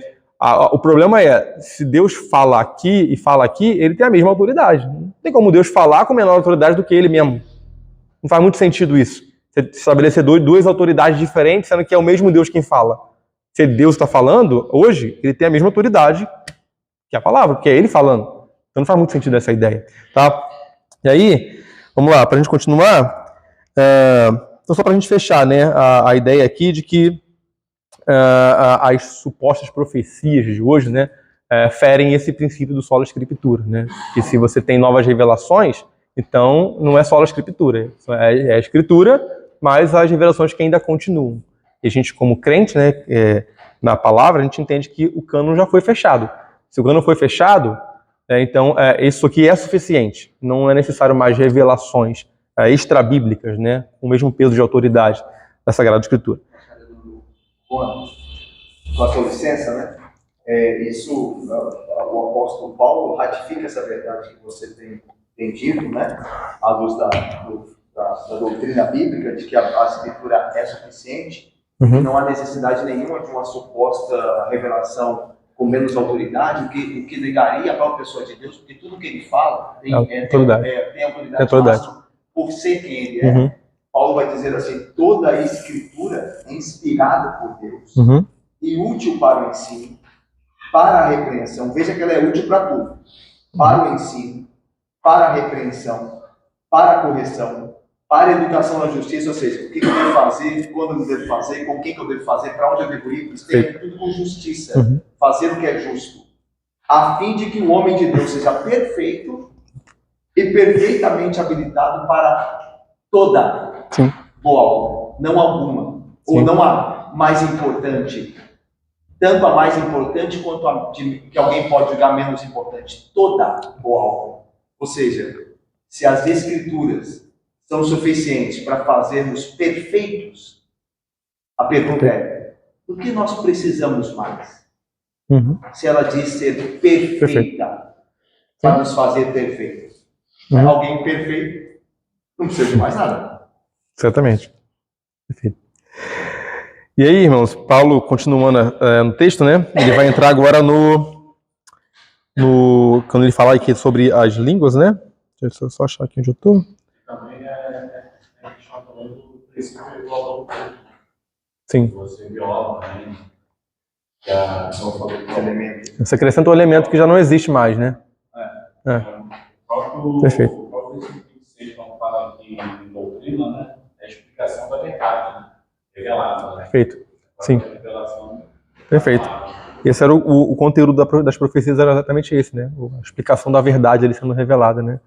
O problema é, se Deus fala aqui e fala aqui, ele tem a mesma autoridade. Não tem como Deus falar com menor autoridade do que ele mesmo. Não faz muito sentido isso. Você estabelecer duas autoridades diferentes, sendo que é o mesmo Deus quem fala. Se Deus está falando, hoje, ele tem a mesma autoridade que a palavra, porque é ele falando. Então não faz muito sentido essa ideia. Tá? E aí, vamos lá, para a gente continuar, então só para a gente fechar, né, a ideia aqui de que as supostas profecias de hoje, né, ferem esse princípio do sola escritura, né? Que se você tem novas revelações, então não é sola escritura, é a escritura, mas as revelações que ainda continuam. E a gente, como crente, né, na palavra, a gente entende que o cânon já foi fechado. Se o cânon foi fechado, então isso aqui é suficiente. Não é necessário mais revelações extrabíblicas, né, com o mesmo peso de autoridade da Sagrada Escritura. Com a sua licença, né? O apóstolo Paulo ratifica essa verdade que você tem dito, né? À luz da doutrina bíblica, de que a Escritura é suficiente, e não há necessidade nenhuma de uma suposta revelação com menos autoridade, o que negaria a própria pessoa de Deus, porque tudo que ele fala tem autoridade máxima por ser quem ele é. Paulo vai dizer assim, toda a Escritura é inspirada por Deus e útil para o ensino, para a repreensão. Veja que ela é útil para tudo. Para o ensino, para a repreensão, para a correção, para a educação na justiça, ou seja, o que eu devo fazer, quando eu devo fazer, com quem que eu devo fazer, para onde eu devo ir, isso tem tudo com justiça, fazer o que é justo, a fim de que o homem de Deus seja perfeito e perfeitamente habilitado para toda boa obra, não alguma, ou não a mais importante, tanto a mais importante quanto a que alguém pode julgar menos importante, toda boa obra. Ou seja, se as Escrituras são suficientes para fazermos perfeitos, a pergunta é, o que nós precisamos mais? Se ela diz ser perfeita, para nos fazer perfeitos. Alguém perfeito não precisa de mais nada. Exatamente. Perfeito. E aí, irmãos, Paulo, continuando no texto, né? Ele vai entrar agora quando ele falar aqui sobre as línguas, né? Deixa eu só achar aqui onde eu estou. Também é questão também do princípio igual ao corpo. Sim. Você viola, né? Você acrescenta um elemento que já não existe mais, né? Perfeito. O próprio princípio 26, quando fala aqui em doutrina, né? É a explicação da verdade, né? Revelada, né? Perfeito. Sim. Perfeito. Esse era o conteúdo das profecias, era exatamente esse, né? A explicação da verdade ali sendo revelada, né?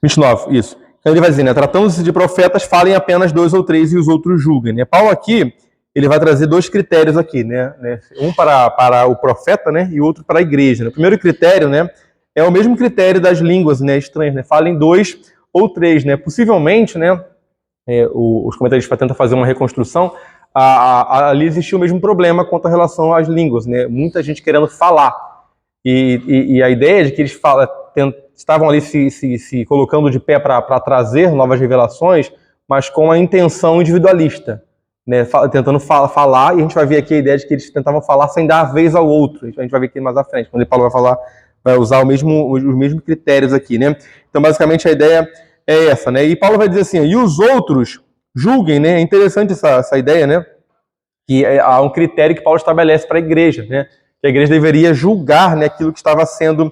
29, isso. Então ele vai dizer, né? Tratando-se de profetas, falem apenas 2 ou 3 e os outros julguem, né? Paulo aqui, ele vai trazer 2 critérios aqui, né? Um para o profeta, né? E outro para a igreja. Né? O primeiro critério, né? É o mesmo critério das línguas, né? Estranhas, né? Falem 2 ou 3, né? Possivelmente, né? Os comentaristas tentam fazer uma reconstrução. Ali existiu o mesmo problema quanto a relação às línguas, né? Muita gente querendo falar. E a ideia de que eles estavam ali se colocando de pé para trazer novas revelações, mas com a intenção individualista, né? Tentando falar, e a gente vai ver aqui a ideia de que eles tentavam falar sem dar a vez ao outro. A gente vai ver aqui mais à frente, quando Paulo vai usar os mesmos critérios aqui, né? Então, basicamente, a ideia é essa, né? E Paulo vai dizer assim, e os outros julguem, né? É interessante essa ideia, né? Que há um critério que Paulo estabelece para a igreja, né? Que a igreja deveria julgar, né, aquilo que estava sendo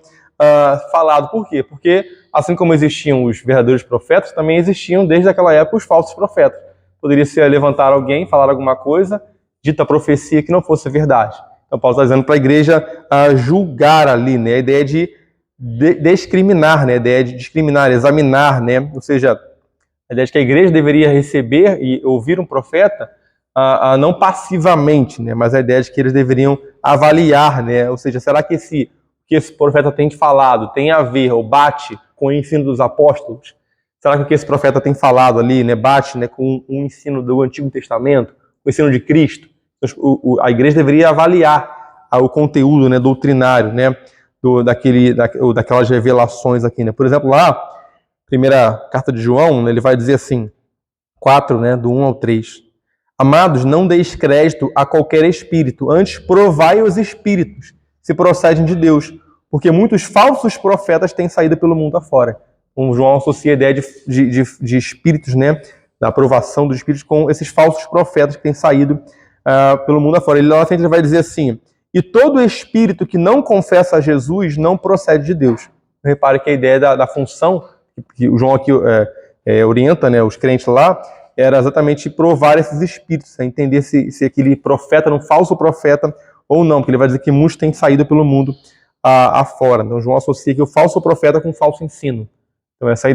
falado. Por quê? Porque, assim como existiam os verdadeiros profetas, também existiam, desde aquela época, os falsos profetas. Poderia ser levantar alguém, falar alguma coisa, dita profecia que não fosse verdade. Então Paulo está dizendo para a igreja julgar ali, né? A ideia de discriminar, né? A ideia de discriminar, examinar, né? Ou seja, a ideia de que a igreja deveria receber e ouvir um profeta não passivamente, né? Mas a ideia de que eles deveriam avaliar, né? Ou seja, será que esse profeta tem falado tem a ver ou bate com o ensino dos apóstolos? Será que o que esse profeta tem falado ali, né, bate, né, com o ensino do Antigo Testamento, com o ensino de Cristo? A igreja deveria avaliar o conteúdo, né, doutrinário, né, daquelas revelações aqui, né? Por exemplo, lá, primeira carta de João, né, ele vai dizer assim, 4, né, do 1 ao 3. Amados, não deis crédito a qualquer espírito, antes provai os espíritos, se procedem de Deus, porque muitos falsos profetas têm saído pelo mundo afora. João associa a ideia de espíritos, né, da aprovação dos espíritos com esses falsos profetas que têm saído pelo mundo afora. Ele lá na frente ele vai dizer assim, e todo espírito que não confessa a Jesus não procede de Deus. Repare que a ideia da função, que o João aqui orienta, né, os crentes lá, era exatamente provar esses espíritos, né, entender se aquele profeta era um falso profeta ou não, porque ele vai dizer que muitos têm saído pelo mundo afora. Então João associa aqui o falso profeta com o falso ensino. Então essa é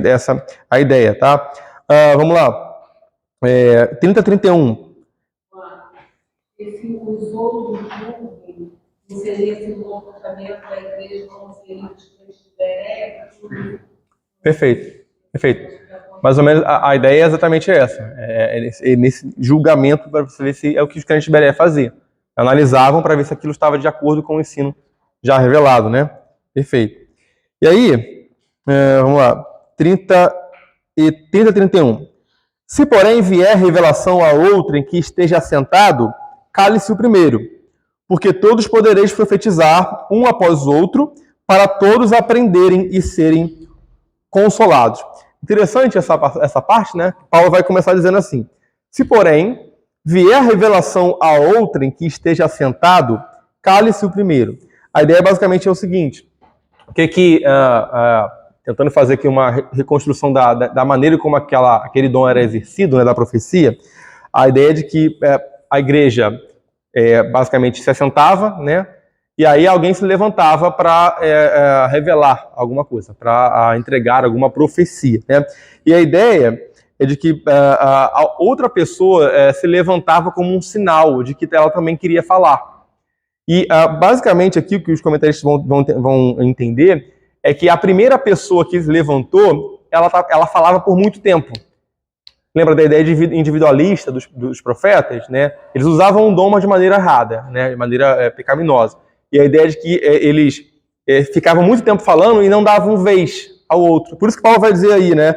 a ideia, tá? Vamos lá. 30-31. Se os outros julguem, não seria esse um comportamento da igreja como se eles estiverem? Perfeito. Mais ou menos a ideia é exatamente essa. Nesse julgamento, para você ver se é o que os crentes deveriam fazer. Analisavam para ver se aquilo estava de acordo com o ensino já revelado, né? Perfeito. E aí, vamos lá. 30-31. Se, porém, vier revelação a outrem que esteja assentado, cale-se o primeiro, porque todos podereis profetizar, um após o outro, para todos aprenderem e serem consolados. Interessante essa parte, né? Paulo vai começar dizendo assim, se, porém, vier revelação a outrem que esteja assentado, cale-se o primeiro. A ideia basicamente é o seguinte, tentando fazer aqui uma reconstrução da maneira como aquele dom era exercido, né, da profecia, a ideia de que a igreja basicamente se assentava, né, e aí alguém se levantava para revelar alguma coisa, para entregar alguma profecia, né? E a ideia é de que a outra pessoa se levantava como um sinal de que ela também queria falar. E basicamente aqui o que os comentaristas vão entender é que a primeira pessoa que se levantou, ela falava por muito tempo. Lembra da ideia individualista dos profetas, né? Eles usavam um dom, mas de maneira errada, né? De maneira pecaminosa. E a ideia de que eles ficavam muito tempo falando e não davam vez ao outro. Por isso que Paulo vai dizer aí, né?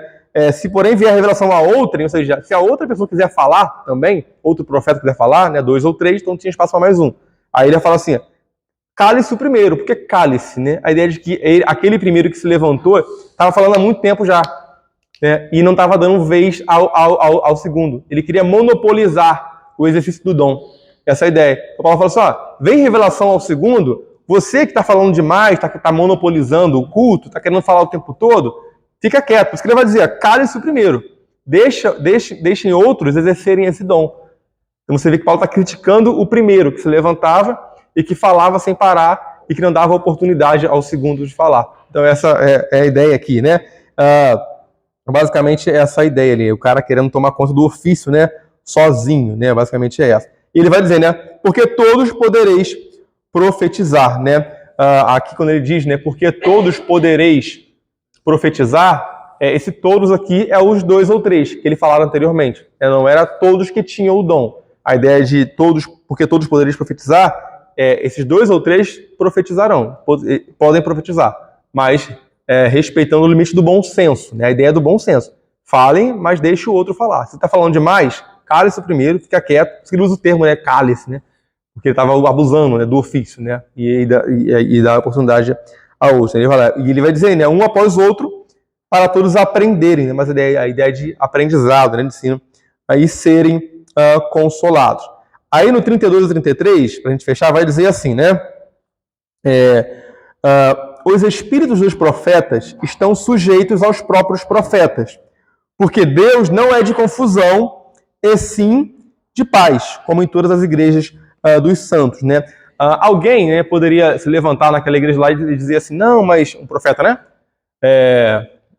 Se porém vier a revelação a outrem, ou seja, se a outra pessoa quiser falar também, outro profeta quiser falar, né? 2 ou 3, então tinha espaço para mais um. Aí ele fala assim, cale-se o primeiro. Por que cale-se, né? A ideia de que aquele primeiro que se levantou estava falando há muito tempo já, né? E não estava dando vez ao segundo. Ele queria monopolizar o exercício do dom. Essa é a ideia. O Paulo fala assim, vem revelação ao segundo, você que está falando demais, está monopolizando o culto, está querendo falar o tempo todo, fica quieto. Por isso que ele vai dizer, cale-se o primeiro. Deixem outros exercerem esse dom. Então você vê que Paulo está criticando o primeiro, que se levantava e que falava sem parar e que não dava oportunidade ao segundo de falar. Então essa é a ideia aqui, né? Basicamente é essa a ideia ali, o cara querendo tomar conta do ofício, né? Sozinho, né? Basicamente é essa. E ele vai dizer, né? Porque todos podereis profetizar, né? Aqui quando ele diz, né? Porque todos podereis profetizar, esse todos aqui é os 2 ou 3 que ele falaram anteriormente. Não era todos que tinham o dom. A ideia de todos, porque todos podereis profetizar, esses 2 ou 3 profetizarão, podem profetizar, mas respeitando o limite do bom senso, né? A ideia do bom senso. Falem, mas deixe o outro falar. Se está falando demais, cale-se primeiro, fica quieto. Ele usa o termo, né? Cale-se, né? Porque ele estava abusando, né, do ofício, né? E dá oportunidade a outros. E ele vai dizer, né? Um após o outro, para todos aprenderem, né? Mas a ideia de aprendizado, né? De ensino, aí serem consolados. Aí no 32 e 33, para a gente fechar, vai dizer assim, né? Os espíritos dos profetas estão sujeitos aos próprios profetas, porque Deus não é de confusão, e sim de paz, como em todas as igrejas dos santos, né? Alguém, né, poderia se levantar naquela igreja lá e dizer assim, não, mas um profeta, né?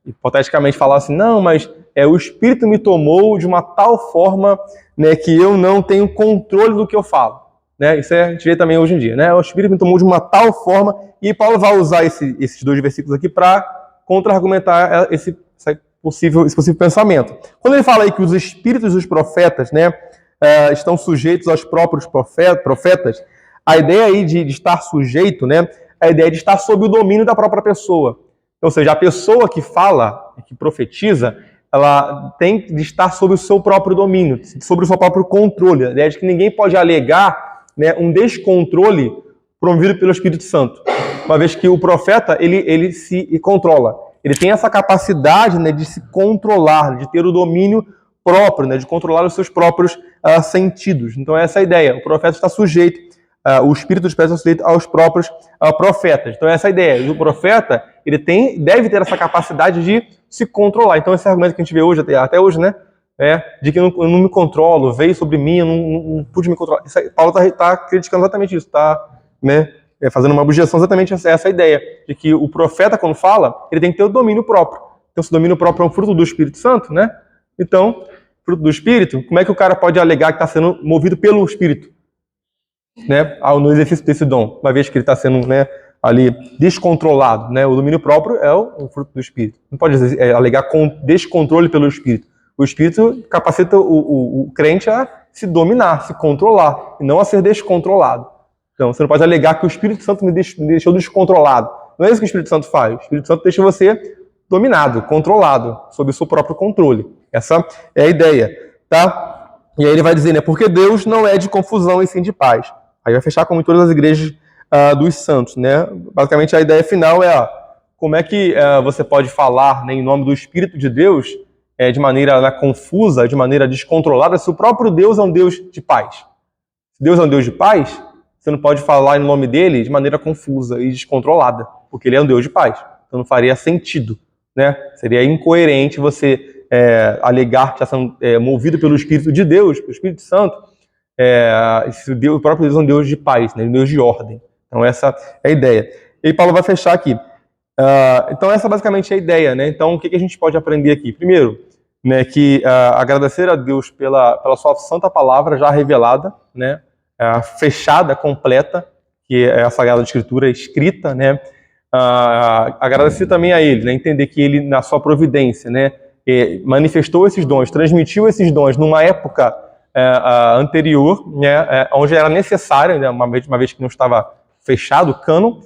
Hipoteticamente falar assim, não, mas o Espírito me tomou de uma tal forma, né, que eu não tenho controle do que eu falo. Né? Isso a gente vê também hoje em dia. Né? O Espírito me tomou de uma tal forma, e Paulo vai usar esses dois versículos aqui para contra-argumentar esse possível pensamento. Quando ele fala aí que os espíritos dos profetas, né, estão sujeitos aos próprios profetas, a ideia aí de estar sujeito, né, a ideia de estar sob o domínio da própria pessoa. Ou seja, a pessoa que fala, que profetiza, ela tem de estar sob o seu próprio domínio, sobre o seu próprio controle. A ideia de que ninguém pode alegar, né, um descontrole promovido pelo Espírito Santo. Uma vez que o profeta, ele se controla. Ele tem essa capacidade, né, de se controlar, de ter o domínio próprio, né, de controlar os seus próprios sentidos. Então, essa é a ideia. O profeta está sujeito, o espírito dos profetas está sujeito aos próprios profetas. Então, essa é a ideia. O profeta, ele deve ter essa capacidade de se controlar. Então, esse argumento que a gente vê hoje, até hoje, né, de que eu não me controlo, veio sobre mim, eu não pude me controlar. Paulo está criticando exatamente isso, está, né, fazendo uma objeção exatamente essa ideia, de que o profeta, quando fala, ele tem que ter o domínio próprio. Então, se o domínio próprio é um fruto do Espírito Santo, né? Então, fruto do Espírito, como é que o cara pode alegar que está sendo movido pelo Espírito? Né? No exercício desse dom, uma vez que ele está sendo, né, ali descontrolado, né? O domínio próprio é o fruto do Espírito. Não pode alegar descontrole pelo Espírito. O Espírito capacita o crente a se dominar, se controlar, e não a ser descontrolado. Então, você não pode alegar que o Espírito Santo me deixou descontrolado. Não é isso que o Espírito Santo faz. O Espírito Santo deixa você dominado, controlado, sob o seu próprio controle. Essa é a ideia, tá? E aí ele vai dizer, né? Porque Deus não é de confusão e sim de paz. Aí vai fechar como em todas as igrejas dos santos, né? Basicamente a ideia final é, como é que você pode falar, né, em nome do Espírito de Deus de maneira confusa, de maneira descontrolada, se o próprio Deus é um Deus de paz. Se Deus é um Deus de paz, você não pode falar em nome dele de maneira confusa e descontrolada, porque ele é um Deus de paz. Então não faria sentido, né? Seria incoerente você alegar que está sendo movido pelo Espírito de Deus, pelo Espírito Santo, o próprio Deus é um Deus de paz, né? Um Deus de ordem. Então essa é a ideia. E Paulo vai fechar aqui. Então essa basicamente é a ideia, né? Então o que a gente pode aprender aqui? Primeiro, né, que agradecer a Deus pela sua santa palavra já revelada, né? Fechada, completa, que é a Sagrada Escritura escrita, né? Agradecer também a Ele, né? Entender que Ele, na sua providência, né, manifestou esses dons, transmitiu esses dons numa época anterior, né, onde era necessário, né, uma vez que não estava fechado o cânon,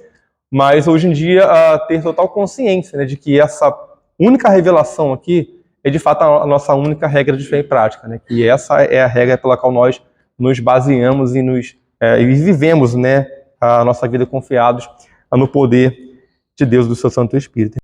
mas hoje em dia ter total consciência, né, de que essa única revelação aqui é de fato a nossa única regra de fé e prática, né, que essa é a regra pela qual nós nos baseamos e vivemos, né, a nossa vida confiados no poder de Deus, do seu Santo Espírito.